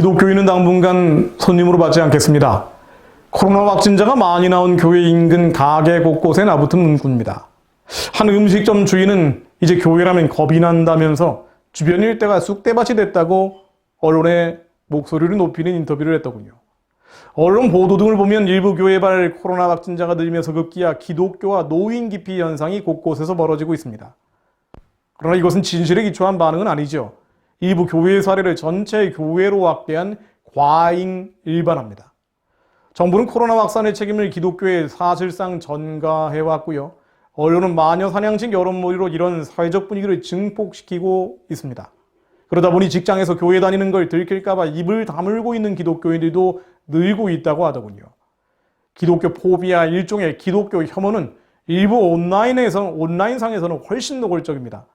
기독교인은 당분간 손님으로 받지 않겠습니다. 코로나 확진자가 많이 나온 교회 인근 가게 곳곳에 나붙은 문구입니다. 한 음식점 주인은 이제 교회라면 겁이 난다면서 주변 일대가 쑥대밭이 됐다고 언론에 목소리를 높이는 인터뷰를 했더군요. 언론 보도 등을 보면 일부 교회발 코로나 확진자가 늘면서 급기야 기독교와 노인 기피 현상이 곳곳에서 벌어지고 있습니다. 그러나 이것은 진실에 기초한 반응은 아니죠. 일부 교회의 사례를 전체 교회로 확대한 과잉 일반화입니다. 정부는 코로나 확산의 책임을 기독교에 사실상 전가해왔고요. 언론은 마녀 사냥식 여론몰이로 이런 사회적 분위기를 증폭시키고 있습니다. 그러다 보니 직장에서 교회 다니는 걸 들킬까봐 입을 다물고 있는 기독교인들도 늘고 있다고 하더군요. 기독교 포비아, 일종의 기독교 혐오는 일부 온라인상에서는 훨씬 노골적입니다.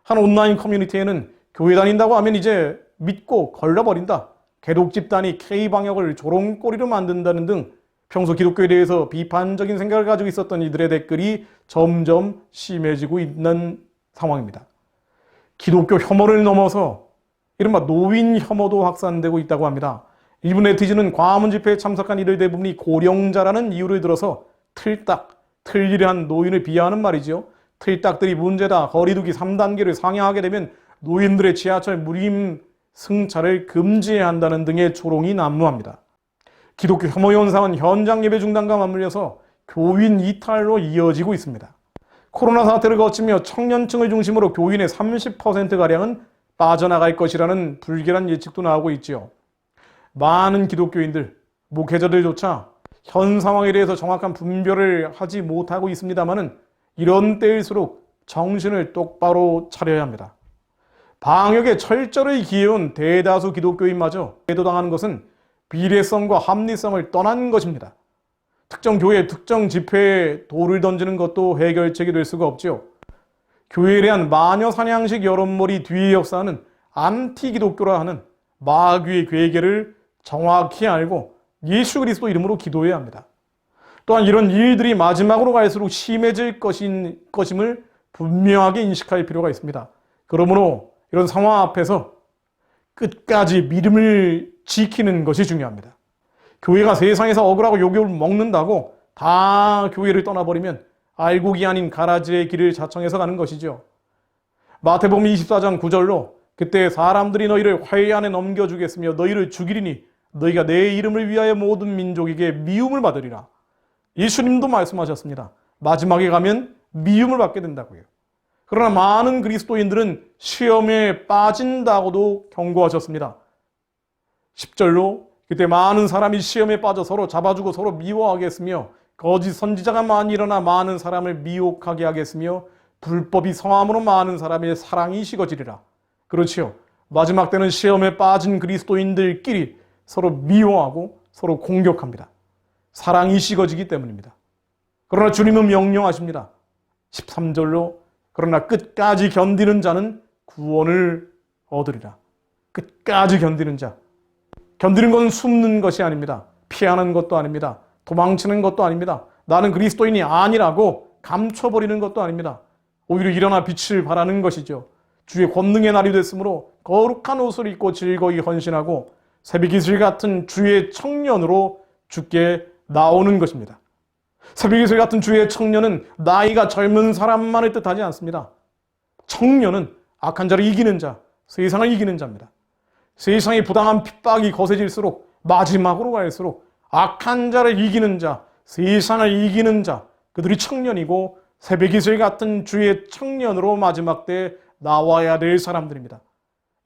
한 온라인 커뮤니티에는 교회 다닌다고 하면 이제 믿고 걸러버린다, 개독 집단이 K방역을 조롱거리로 만든다는 등 평소 기독교에 대해서 비판적인 생각을 가지고 있었던 이들의 댓글이 점점 심해지고 있는 상황입니다. 기독교 혐오를 넘어서 이른바 노인 혐오도 확산되고 있다고 합니다. 일부 네티즌은 광화문 집회에 참석한 이들 대부분이 고령자라는 이유를 들어서 틀리한 노인을 비하하는 말이죠. 틀딱들이 문제다, 거리두기 3단계를 상향하게 되면 노인들의 지하철 무림 승차를 금지해야 한다는 등의 조롱이 난무합니다. 기독교 혐오 현상은 현장 예배 중단과 맞물려서 교인 이탈로 이어지고 있습니다. 코로나 사태를 거치며 청년층을 중심으로 교인의 30%가량은 빠져나갈 것이라는 불길한 예측도 나오고 있지요. 많은 기독교인들, 목회자들조차 현 상황에 대해서 정확한 분별을 하지 못하고 있습니다마는 이런 때일수록 정신을 똑바로 차려야 합니다. 방역에 철저히 기해온 대다수 기독교인마저 배도당하는 것은 비례성과 합리성을 떠난 것입니다. 특정 교회, 특정 집회에 돌을 던지는 것도 해결책이 될 수가 없죠. 교회에 대한 마녀 사냥식 여론몰이 뒤의 역사는 안티 기독교라 하는 마귀의 괴계를 정확히 알고 예수 그리스도 이름으로 기도해야 합니다. 또한 이런 일들이 마지막으로 갈수록 심해질 것임을 분명하게 인식할 필요가 있습니다. 그러므로 이런 상황 앞에서 끝까지 믿음을 지키는 것이 중요합니다. 교회가 세상에서 억울하고 욕을 먹는다고 다 교회를 떠나버리면 알곡이 아닌 가라지의 길을 자청해서 가는 것이죠. 마태복음 24장 9절로 그때 사람들이 너희를 화해 안에 넘겨주겠으며 너희를 죽이리니 너희가 내 이름을 위하여 모든 민족에게 미움을 받으리라. 예수님도 말씀하셨습니다. 마지막에 가면 미움을 받게 된다고요. 그러나 많은 그리스도인들은 시험에 빠진다고도 경고하셨습니다. 10절로 그때 많은 사람이 시험에 빠져 서로 잡아주고 서로 미워하겠으며 거짓 선지자가 많이 일어나 많은 사람을 미혹하게 하겠으며 불법이 성함으로 많은 사람의 사랑이 식어지리라. 그렇지요. 마지막 때는 시험에 빠진 그리스도인들끼리 서로 미워하고 서로 공격합니다. 사랑이 식어지기 때문입니다. 그러나 주님은 명령하십니다. 13절로 그러나 끝까지 견디는 자는 구원을 얻으리라. 끝까지 견디는 자. 견디는 것은 숨는 것이 아닙니다. 피하는 것도 아닙니다. 도망치는 것도 아닙니다. 나는 그리스도인이 아니라고 감춰버리는 것도 아닙니다. 오히려 일어나 빛을 발하는 것이죠. 주의 권능의 날이 됐으므로 거룩한 옷을 입고 즐거이 헌신하고 새벽 이슬 같은 주의 청년으로 주께 나오는 것입니다. 새벽 이슬 같은 주의 청년은 나이가 젊은 사람만을 뜻하지 않습니다. 청년은 악한 자를 이기는 자, 세상을 이기는 자입니다. 세상의 부당한 핍박이 거세질수록 마지막으로 갈수록 악한 자를 이기는 자, 세상을 이기는 자, 그들이 청년이고 새벽 이슬 같은 주의 청년으로 마지막 때 나와야 될 사람들입니다.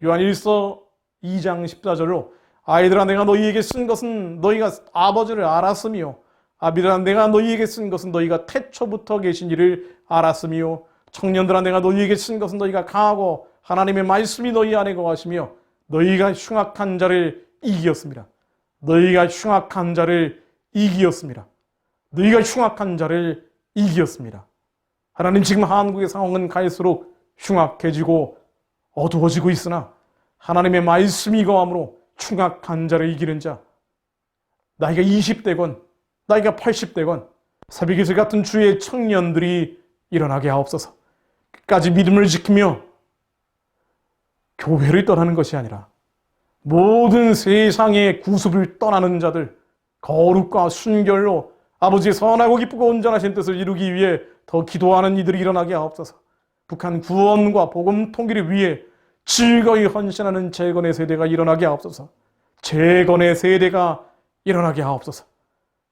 요한 1서 2장 14절로 아이들아 내가 너희에게 쓴 것은 너희가 아버지를 알았으며 아비들아 내가 너희에게 쓴 것은 너희가 태초부터 계신 이를 알았으며 청년들아 내가 너희에게 쓴 것은 너희가 강하고 하나님의 말씀이 너희 안에 거하시며 너희가 흉악한 자를 이기었습니다. 너희가 흉악한 자를 이기었습니다. 너희가 흉악한 자를 이기었습니다. 하나님 지금 한국의 상황은 갈수록 흉악해지고 어두워지고 있으나 하나님의 말씀이 거함으로 흉악한 자를 이기는 자, 나이가 20대건 나이가 80대건 새벽 이슬 같은 주의 청년들이 일어나게 하옵소서. 끝까지 믿음을 지키며 교회를 떠나는 것이 아니라 모든 세상의 구습을 떠나는 자들, 거룩과 순결로 아버지의 선하고 기쁘고 온전하신 뜻을 이루기 위해 더 기도하는 이들이 일어나게 하옵소서. 북한 구원과 복음 통일을 위해 즐거이 헌신하는 재건의 세대가 일어나게 하옵소서. 재건의 세대가 일어나게 하옵소서.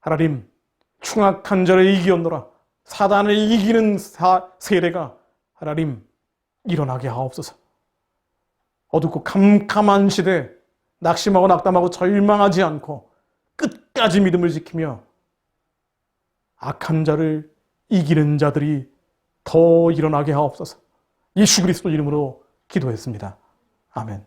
하나님, 충악한 자를 이기었노라. 사단을 이기는 세대가 하나님 일어나게 하옵소서. 어둡고 캄캄한 시대, 낙심하고 낙담하고 절망하지 않고 끝까지 믿음을 지키며 악한 자를 이기는 자들이 더 일어나게 하옵소서. 예수 그리스도 이름으로 기도했습니다. 아멘.